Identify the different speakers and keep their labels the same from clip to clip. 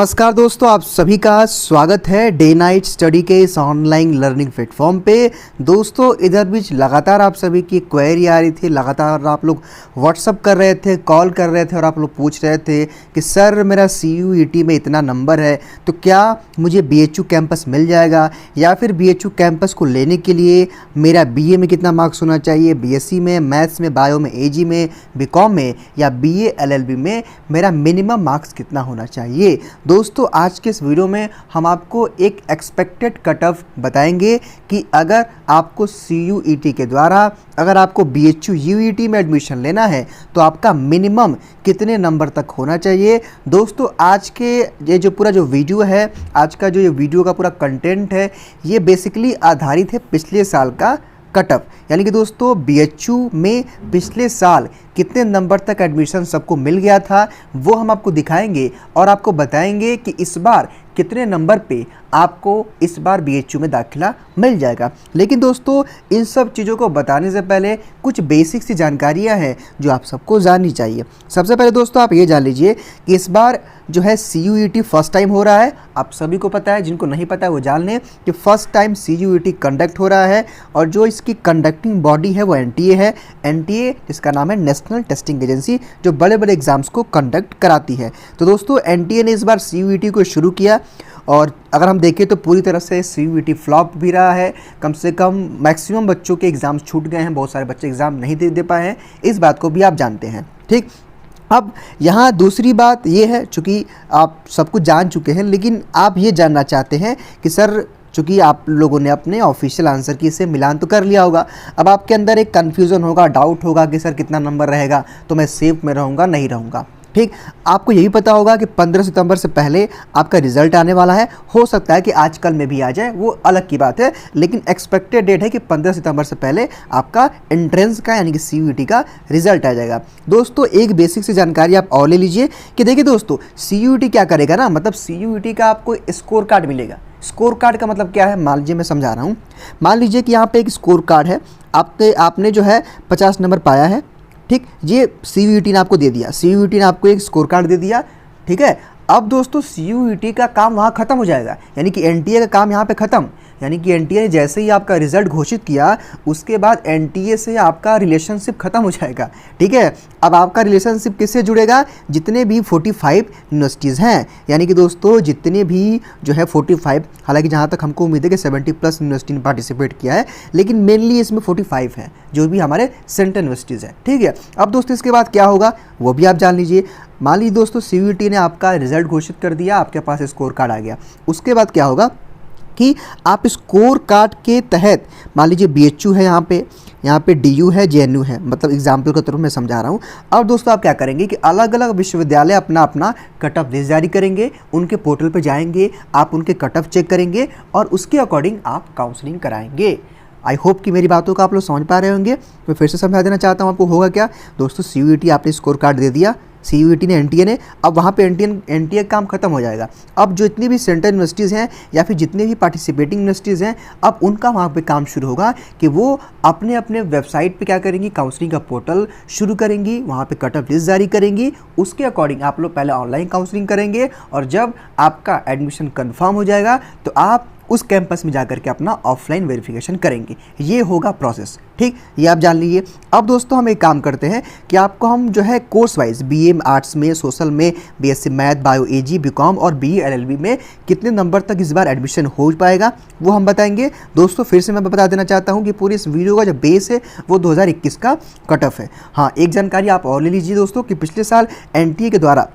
Speaker 1: नमस्कार दोस्तों, आप सभी का स्वागत है डे नाइट स्टडी के इस ऑनलाइन लर्निंग प्लेटफॉर्म पे। दोस्तों, इधर बीच लगातार आप सभी की क्वेरी आ रही थी, लगातार आप लोग व्हाट्सअप कर रहे थे, कॉल कर रहे थे और आप लोग पूछ रहे थे कि सर मेरा CUET में इतना नंबर है तो क्या मुझे BHU कैंपस मिल जाएगा, या फिर BHU कैंपस को लेने के लिए मेरा BA में कितना मार्क्स होना चाहिए, BSc में, मैथ्स में, बायो में, AG में, BCom में या BA LLB में मेरा मिनिमम मार्क्स कितना होना चाहिए। दोस्तों, आज के इस वीडियो में हम आपको एक एक्सपेक्टेड कट ऑफ बताएंगे कि अगर आपको CUET के द्वारा अगर आपको BHU UET में एडमिशन लेना है तो आपका मिनिमम कितने नंबर तक होना चाहिए। दोस्तों, आज के ये जो पूरा जो वीडियो है, आज का जो ये वीडियो का पूरा कंटेंट है, ये बेसिकली आधारित है पिछले साल का कट ऑफ, यानी कि दोस्तों BHU में पिछले साल कितने नंबर तक एडमिशन सबको मिल गया था वो हम आपको दिखाएंगे और आपको बताएंगे कि इस बार कितने नंबर पे आपको इस बार BHU में दाखिला मिल जाएगा। लेकिन दोस्तों, इन सब चीज़ों को बताने से पहले कुछ बेसिक सी जानकारियां हैं जो आप सबको जाननी चाहिए। सबसे पहले दोस्तों आप ये जान लीजिए कि इस बार जो है CUET फर्स्ट टाइम हो रहा है। आप सभी को पता है, जिनको नहीं पता है वो जान लें कि फर्स्ट टाइम CUET कंडक्ट हो रहा है और जो इसकी कंडक्टिंग बॉडी है वो NTA है। NTA जिसका नाम है नेशनल टेस्टिंग एजेंसी, जो बड़े बड़े एग्जाम्स को कंडक्ट कराती है। तो दोस्तों NTA ने इस बार CUET को शुरू किया और अगर हम देखें तो पूरी तरह से CUET फ्लॉप भी रहा है। कम से कम मैक्सिमम बच्चों के एग्ज़ाम्स छूट गए हैं, बहुत सारे बच्चे एग्ज़ाम नहीं दे पाए हैं, इस बात को भी आप जानते हैं। ठीक, अब यहाँ दूसरी बात ये है, चूँकि आप सब कुछ जान चुके हैं लेकिन आप ये जानना चाहते हैं कि सर, चूँकि आप लोगों ने अपने ऑफिशियल आंसर की से मिलान तो कर लिया होगा, अब आपके अंदर एक कन्फ्यूज़न होगा, डाउट होगा कि सर कितना नंबर रहेगा, तो मैं सेफ में रहूँगा नहीं रहूँगा। ठीक, आपको यही पता होगा कि 15 सितंबर से पहले आपका रिजल्ट आने वाला है। हो सकता है कि आज कल में भी आ जाए, वो अलग की बात है, लेकिन एक्सपेक्टेड डेट है कि 15 सितंबर से पहले आपका एंट्रेंस का यानी कि CUET का रिजल्ट आ जाएगा। दोस्तों, एक बेसिक सी जानकारी आप और ले लीजिए कि देखिए दोस्तों, CUET क्या करेगा ना, मतलब CUET का आपको स्कोर कार्ड मिलेगा। स्कोर कार्ड का मतलब क्या है, मान लीजिए मैं समझा रहा हूँ। मान लीजिए कि यहाँ पे एक स्कोर कार्ड है, आपने जो है 50 नंबर पाया है। ठीक, ये CUET ने आपको दे दिया, CUET ने आपको एक स्कोर कार्ड दे दिया। ठीक है, अब दोस्तों CUET का काम वहाँ ख़त्म हो जाएगा, यानी कि NTA का काम यहाँ पे ख़त्म। यानी कि NTA ने जैसे ही आपका रिज़ल्ट घोषित किया उसके बाद NTA से आपका रिलेशनशिप ख़त्म हो जाएगा। ठीक है, अब आपका रिलेशनशिप किससे जुड़ेगा, जितने भी 45 यूनिवर्सिटीज़ हैं, यानी कि दोस्तों जितने भी जो है 45, हालांकि जहाँ तक हमको उम्मीद है कि 70+ यूनिवर्सिटी ने पार्टिसिपेट किया है, लेकिन मेनली इसमें 45 हैं जो भी हमारे सेंट्रल यूनिवर्सिटीज़ हैं। ठीक है, अब दोस्तों इसके बाद क्या होगा वो भी आप जान लीजिए। मान लीजिए दोस्तों CUET ने आपका रिज़ल्ट घोषित कर दिया, आपके पास स्कोर कार्ड आ गया। उसके बाद क्या होगा कि आप स्कोर कार्ड के तहत, मान लीजिए BHU है, यहाँ पे DU है, JNU है, मतलब एग्जाम्पल के तौर पर मैं समझा रहा हूँ। अब दोस्तों आप क्या करेंगे कि अलग अलग विश्वविद्यालय अपना अपना कट ऑफ लिस्ट जारी करेंगे, उनके पोर्टल पर जाएंगे, आप उनके कट ऑफ चेक करेंगे और उसके अकॉर्डिंग आप काउंसलिंग कराएंगे। आई होप कि मेरी बातों को आप लोग समझ पा रहे होंगे। मैं फिर से समझा देना चाहता हूँ आपको। होगा क्या दोस्तों, CUET आपने स्कोर कार्ड दे दिया, CUET ने NTA ने, अब वहाँ पे NTA का काम खत्म हो जाएगा। अब जो इतनी भी सेंट्रल यूनिवर्सिटीज़ हैं या फिर जितने भी पार्टिसिपेटिंग यूनिवर्सिटीज़ हैं, अब उनका वहाँ पे काम शुरू होगा कि वो अपने अपने वेबसाइट पे क्या करेंगी, काउंसलिंग का पोर्टल शुरू करेंगी, वहाँ पे कट ऑफ लिस्ट जारी करेंगी। उसके अकॉर्डिंग आप लोग पहले ऑनलाइन काउंसलिंग करेंगे और जब आपका एडमिशन कन्फर्म हो जाएगा तो आप उस कैंपस में जाकर के अपना ऑफलाइन वेरिफिकेशन करेंगे। ये होगा प्रोसेस। ठीक, ये आप जान लीजिए। अब दोस्तों हम एक काम करते हैं कि आपको हम जो है कोर्स वाइज BA आर्ट्स में, सोशल में, BSc math, bio, AG, BCom और BE LLB में कितने नंबर तक इस बार एडमिशन हो पाएगा वो हम बताएंगे। दोस्तों फिर से मैं बता देना चाहता हूँ कि पूरी इस वीडियो का जो बेस है वो 2021 का कट ऑफ है। हाँ, एक जानकारी आप और ले लीजिए दोस्तों कि पिछले साल NTA के द्वारा,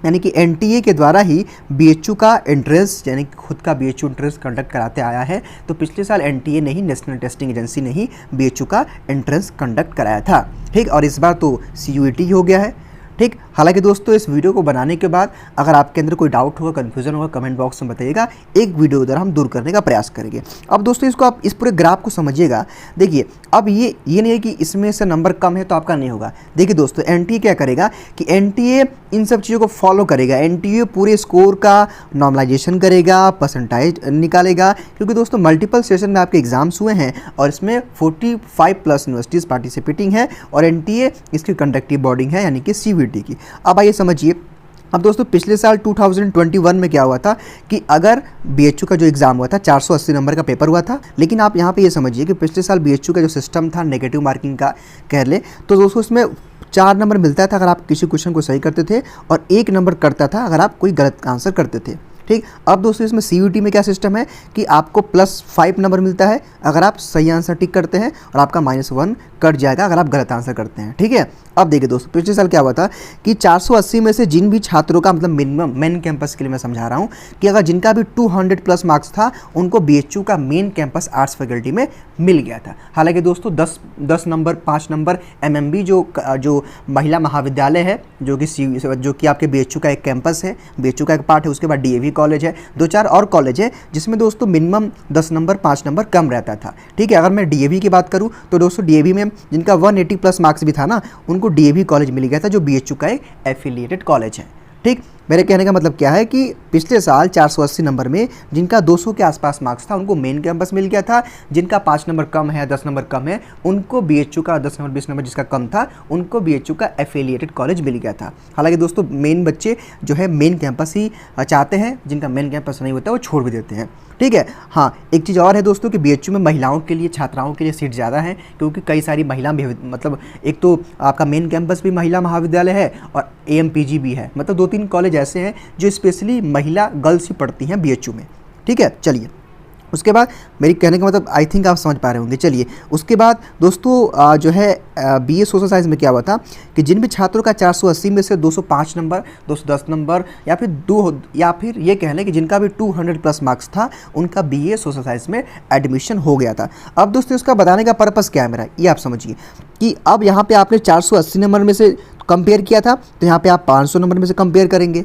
Speaker 1: यानी कि NTA के द्वारा ही BHU का एंट्रेंस, यानी कि खुद का BHU एंट्रेंस कंडक्ट कराते आया है। तो पिछले साल NTA ने ही, नेशनल टेस्टिंग एजेंसी ने ही BHU का एंट्रेंस कंडक्ट कराया था। ठीक, और इस बार तो CUET ही हो गया है। ठीक, हालांकि दोस्तों इस वीडियो को बनाने के बाद अगर आपके अंदर कोई डाउट होगा, कन्फ्यूजन होगा, कमेंट बॉक्स में बताइएगा, एक वीडियो उधर हम दूर करने का प्रयास करेंगे। अब दोस्तों इसको आप इस पूरे ग्राफ को समझिएगा। देखिए, अब ये नहीं है कि इसमें से नंबर कम है तो आपका नहीं होगा। देखिए दोस्तों, NTA क्या करेगा कि NTA इन सब चीज़ों को फॉलो करेगा। NTA पूरे स्कोर का नॉर्मलाइजेशन करेगा, परसेंटाइज निकालेगा, क्योंकि दोस्तों मल्टीपल सेशन में आपके एग्जाम्स हुए हैं और इसमें 45+ यूनिवर्सिटीज़ पार्टिसिपेटिंग हैं और NTA इसकी कंडक्टिव बॉडी है, यानी कि CUET की। अब आइए समझिए अब दोस्तों पिछले साल 2021 में क्या हुआ था कि अगर बीएचयू का जो एग्ज़ाम हुआ था 480 नंबर का पेपर हुआ था, लेकिन आप यहाँ पे ये समझिए कि पिछले साल बीएचयू का जो सिस्टम था नेगेटिव मार्किंग का कह ले, तो दोस्तों इसमें 4 नंबर मिलता था अगर आप किसी क्वेश्चन को सही करते थे और 1 नंबर कटता था अगर आप कोई गलत आंसर करते थे। ठीक, अब दोस्तों इसमें सीयूटी में क्या सिस्टम है कि आपको +5 नंबर मिलता है अगर आप सही आंसर टिक करते हैं और आपका -1 कट जाएगा अगर आप गलत आंसर करते हैं। ठीक है, अब देखिए दोस्तों पिछले साल क्या हुआ था कि 480 में से जिन भी छात्रों का मतलब मिनिमम मेन कैंपस के लिए मैं समझा रहा हूँ कि अगर जिनका भी 200+ मार्क्स था उनको बीएचयू का मेन कैंपस आर्ट्स फैकल्टी में मिल गया था। हालांकि दोस्तों 10 नंबर 5 नंबर एमएमबी जो महिला महाविद्यालय है जो कि आपके बीएचयू का एक कैंपस है, बीएचयू का एक पार्ट है, उसके बाद डीएवी कॉलेज है, 2-4 और कॉलेज है जिसमें दोस्तों मिनिमम 10 नंबर 5 नंबर कम रहता था। ठीक है, अगर मैं डीएवी की बात करूँ तो दोस्तों डीएवी में जिनका 180+ मार्क्स भी था ना उनको डीएवी कॉलेज मिल गया था जो बीएचयू का एक एफिलिएटेड कॉलेज है। ठीक, मेरे कहने का मतलब क्या है कि पिछले साल 480 नंबर में जिनका 200 के आसपास मार्क्स था उनको मेन कैंपस मिल गया था, जिनका 5 नंबर कम है 10 नंबर कम है उनको बीएचयू का 10 नंबर 20 नंबर जिसका कम था उनको बीएचयू का एफिलिएटेड कॉलेज मिल गया था। हालांकि दोस्तों मेन बच्चे जो है मेन कैंपस ही चाहते हैं, जिनका मेन कैंपस नहीं होता वो छोड़ भी देते हैं। ठीक है, हाँ एक चीज़ और है दोस्तों कि बीएचयू में महिलाओं के लिए छात्राओं के लिए सीट ज़्यादा है क्योंकि कई सारी महिला मतलब एक तो आपका मेन कैंपस भी महिला महाविद्यालय है और एएमपीजी भी है, मतलब 2-3 कॉलेज ऐसे हैं जो स्पेशली महिला गर्ल्स ही पढ़ती हैं बीएचयू में। ठीक है, चलिए उसके बाद मेरी कहने का मतलब आई थिंक आप समझ पा रहे होंगे। चलिए उसके बाद दोस्तों जो है बीए सोशल साइंस में क्या हुआ था कि जिन भी छात्रों का 480 में से 205 नंबर 210 नंबर या फिर ये कह लें कि जिनका भी 200+ मार्क्स था उनका बीए सोशल साइंस में एडमिशन हो गया था। अब दोस्तों इसका बताने का पर्पज़ क्या है मेरा, ये आप समझिए कि अब यहाँ पे आपने 480 नंबर में से कंपेयर किया था तो यहाँ पे आप 500 नंबर में से कंपेयर करेंगे।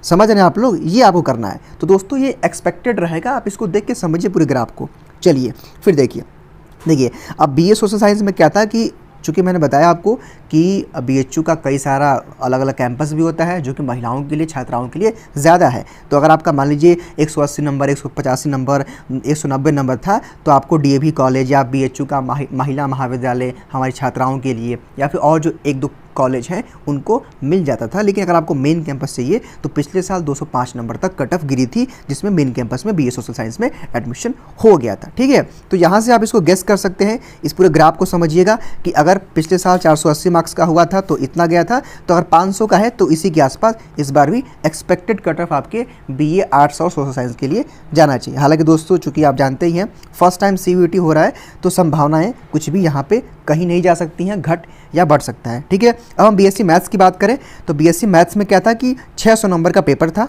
Speaker 1: समझ रहे हैं आप लोग, ये आपको करना है। तो दोस्तों ये एक्सपेक्टेड रहेगा, आप इसको देख के समझिए पूरे ग्राफ को। चलिए फिर देखिए अब बीए सोशल साइंस में क्या था कि चूँकि मैंने बताया आपको कि बीएचयू का कई सारा अलग अलग कैंपस भी होता है जो कि महिलाओं के लिए छात्राओं के लिए ज़्यादा है। तो अगर आपका मान लीजिए 180 नंबर 185 नंबर 190 नंबर था तो आपको डीएवी कॉलेज या बीएचयू का महिला महाविद्यालय हमारी छात्राओं के लिए या फिर और जो 1-2 कॉलेज हैं उनको मिल जाता था। लेकिन अगर आपको मेन कैंपस चाहिए तो पिछले साल 205 नंबर तक कट ऑफ गिरी थी जिसमें मेन कैंपस में बीए सोशल साइंस में एडमिशन हो गया था। ठीक है, तो यहाँ से आप इसको गेस कर सकते हैं। इस पूरे ग्राफ को समझिएगा कि अगर पिछले साल 480 मार्क्स का हुआ था तो इतना गया था, तो अगर 500 का है तो इसी के आसपास इस बार भी एक्सपेक्टेड कट ऑफ आपके बीए आर्ट्स और सोशल साइंस के लिए जाना चाहिए। हालांकि दोस्तों चूँकि आप जानते ही हैं फर्स्ट टाइम सीयूईटी हो रहा है तो संभावनाएं कुछ भी यहाँ पे कहीं नहीं जा सकती हैं, घट या बढ़ सकता है। ठीक है, अब हम बीएससी मैथ्स की बात करें तो बीएससी मैथ्स में क्या था कि 600 नंबर का पेपर था।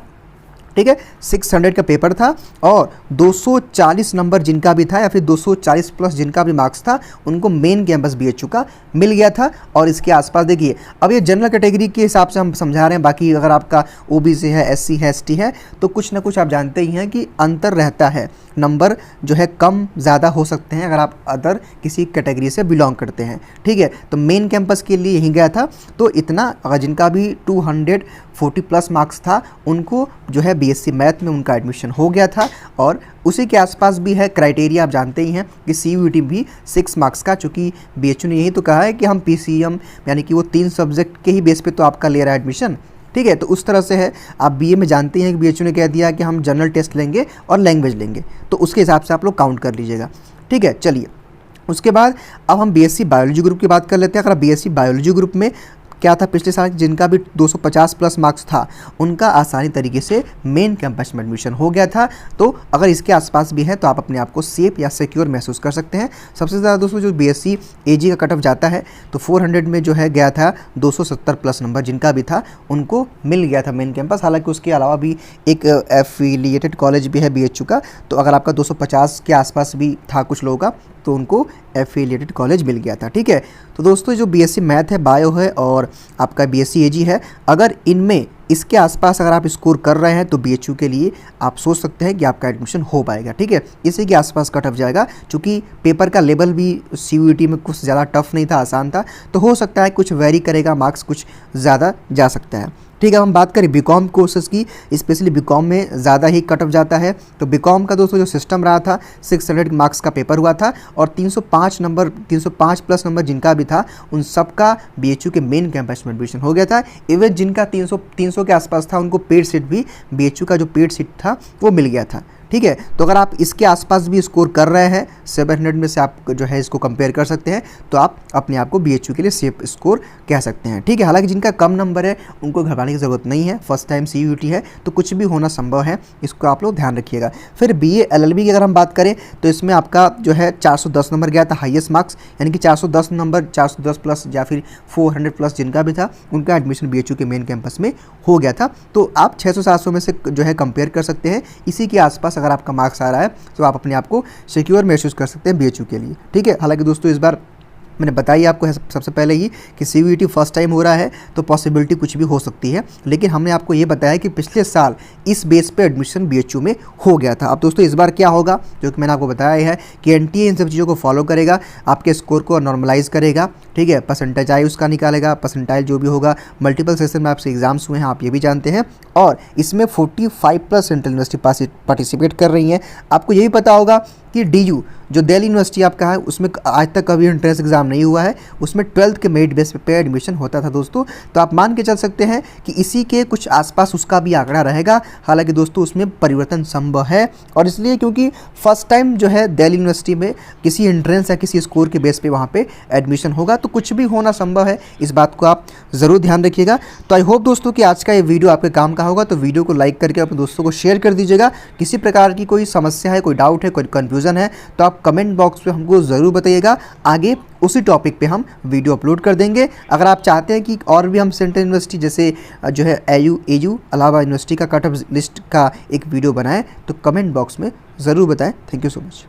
Speaker 1: ठीक है, 600 का पेपर था और 240 नंबर जिनका भी था या फिर 240+ जिनका भी मार्क्स था उनको मेन कैंपस बीएचयू का मिल गया था। और इसके आसपास देखिए अब ये जनरल कैटेगरी के हिसाब से हम समझा रहे हैं, बाकी अगर आपका ओबीसी है, एससी है, एसटी है तो कुछ ना कुछ आप जानते ही हैं कि अंतर रहता है, नंबर जो है कम ज़्यादा हो सकते हैं अगर आप अदर किसी कैटेगरी से बिलोंग करते हैं। ठीक है, तो मेन कैंपस के लिए यहीं गया था तो इतना, अगर जिनका भी 240+ मार्क्स था उनको जो है बीएससी मैथ में उनका एडमिशन हो गया था। और उसी के आसपास भी है क्राइटेरिया, आप जानते ही हैं कि सीयूईटी भी 6 मार्क्स का, चूँकि बीएचयू ने यही तो कहा है कि हम पीसीएम यानी कि वो 3 सब्जेक्ट के ही बेस पे तो आपका ले रहा है एडमिशन। ठीक है, तो उस तरह से है। आप बीए में जानते हैं कि बीएचयू ने कह दिया कि हम जनरल टेस्ट लेंगे और लैंग्वेज लेंगे, तो उसके हिसाब से आप लोग काउंट कर लीजिएगा। ठीक है, चलिए उसके बाद अब हम बीएससी बायोलॉजी ग्रुप की बात कर लेते हैं। अगर बीएससी बायोलॉजी ग्रुप में क्या था पिछले साल, जिनका भी 250+ मार्क्स था उनका आसानी तरीके से मेन कैंपस में एडमिशन हो गया था। तो अगर इसके आसपास भी है तो आप अपने आप को सेफ या सिक्योर महसूस कर सकते हैं। सबसे ज़्यादा दोस्तों जो बीएससी एजी का कट ऑफ जाता है तो 400 में जो है गया था 270+ नंबर जिनका भी था उनको मिल गया था मेन कैंपस। हालांकि उसके अलावा भी एक एफिलिएटेड कॉलेज भी है बीएचयू का, तो अगर आपका 250 के आसपास भी था कुछ लोगों का तो उनको एफिलिएटेड कॉलेज मिल गया था। ठीक है, तो दोस्तों जो बीएससी मैथ है, बायो है और आपका बीएससी एजी है, अगर इनमें इसके आसपास अगर आप स्कोर कर रहे हैं तो बीएचयू के लिए आप सोच सकते हैं कि आपका एडमिशन हो पाएगा। ठीक है, इसी के आसपास कट ऑफ जाएगा, चूँकि पेपर का लेवल भी सीयूईटी में कुछ ज़्यादा टफ नहीं था, आसान था, तो हो सकता है कुछ वेरी करेगा, मार्क्स कुछ ज़्यादा जा सकता है। ठीक है, हम बात करें बीकॉम कोर्सेज़ की, स्पेशली बीकॉम में ज़्यादा ही कट ऑफ जाता है। तो बीकॉम का दोस्तों जो सिस्टम रहा था, 600 मार्क्स का पेपर हुआ था और 305 प्लस नंबर जिनका भी था उन सब का बीएचयू के मेन कैंपस में एडमिशन हो गया था। इवन जिनका 300 के आसपास था उनको पेड सीट भी, बीएचयू का जो पेड सीट था वो मिल गया था। ठीक है, तो अगर आप इसके आसपास भी स्कोर कर रहे हैं, 700 में से आप जो है इसको कंपेयर कर सकते हैं, तो आप अपने आप को बीएचयू के लिए सेफ स्कोर कह सकते हैं। ठीक है, हालांकि जिनका कम नंबर है उनको घबराने की ज़रूरत नहीं है, फर्स्ट टाइम सीयूईटी है तो कुछ भी होना संभव है, इसको आप लोग ध्यान रखिएगा। फिर बीए एलएलबी की अगर हम बात करें तो इसमें आपका जो है 410 नंबर गया था हाईएस्ट मार्क्स, यानी कि 410 नंबर, 410 प्लस या फिर 400 प्लस जिनका भी था उनका एडमिशन बीएचयू के मेन कैंपस में हो गया था। तो आप 600-700 में से जो है कंपेयर कर सकते हैं, इसी के आसपास अगर आपका मार्क्स आ रहा है तो आप अपने आप को सिक्योर महसूस कर सकते हैं बीएचयू के लिए। ठीक है, हालांकि दोस्तों इस बार मैंने बताई आपको सबसे पहले ही कि सीयूईटी फर्स्ट टाइम हो रहा है तो पॉसिबिलिटी कुछ भी हो सकती है, लेकिन हमने आपको ये बताया कि पिछले साल इस बेस पे एडमिशन बीएचयू में हो गया था। अब दोस्तों इस बार क्या होगा, जो कि मैंने आपको बताया है कि एनटीए इन सब चीज़ों को फॉलो करेगा, आपके स्कोर को नॉर्मलाइज करेगा। ठीक है, परसेंटेज उसका निकालेगा, परसेंटाइल जो भी होगा, मल्टीपल सेशन में आपसे एग्जाम्स हुए हैं, आप ये भी जानते हैं, और इसमें 45+ सेंट्रल यूनिवर्सिटी पार्टिसिपेट कर रही हैं। आपको ये भी पता होगा कि डीयू जो दिल्ली यूनिवर्सिटी आपका है उसमें आज तक कभी एंट्रेंस एग्जाम नहीं हुआ है, उसमें 12th के मेरिट बेस पे एडमिशन होता था दोस्तों। तो आप मान के चल सकते हैं कि इसी के कुछ आसपास उसका भी आंकड़ा रहेगा। हालांकि दोस्तों उसमें परिवर्तन संभव है, और इसलिए क्योंकि फर्स्ट टाइम जो है दिल्ली यूनिवर्सिटी में किसी एंट्रेंस या किसी स्कोर के बेस पे वहाँ पे एडमिशन होगा, तो कुछ भी होना संभव है, इस बात को आप ज़रूर ध्यान रखिएगा। तो आई होप दोस्तों कि आज का ये वीडियो आपके काम का होगा, तो वीडियो को लाइक करके अपने दोस्तों को शेयर कर दीजिएगा। किसी प्रकार की कोई समस्या है, कोई डाउट है, कोई कन्फ्यूज़न है तो आप कमेंट बॉक्स में हमको ज़रूर बताइएगा, आगे उसी टॉपिक पे हम वीडियो अपलोड कर देंगे। अगर आप चाहते हैं कि और भी हम सेंट्रल यूनिवर्सिटी जैसे जो है एयू इलाहाबाद यूनिवर्सिटी का कट ऑफ लिस्ट का एक वीडियो बनाएं तो कमेंट बॉक्स में ज़रूर बताएं। Thank you so much.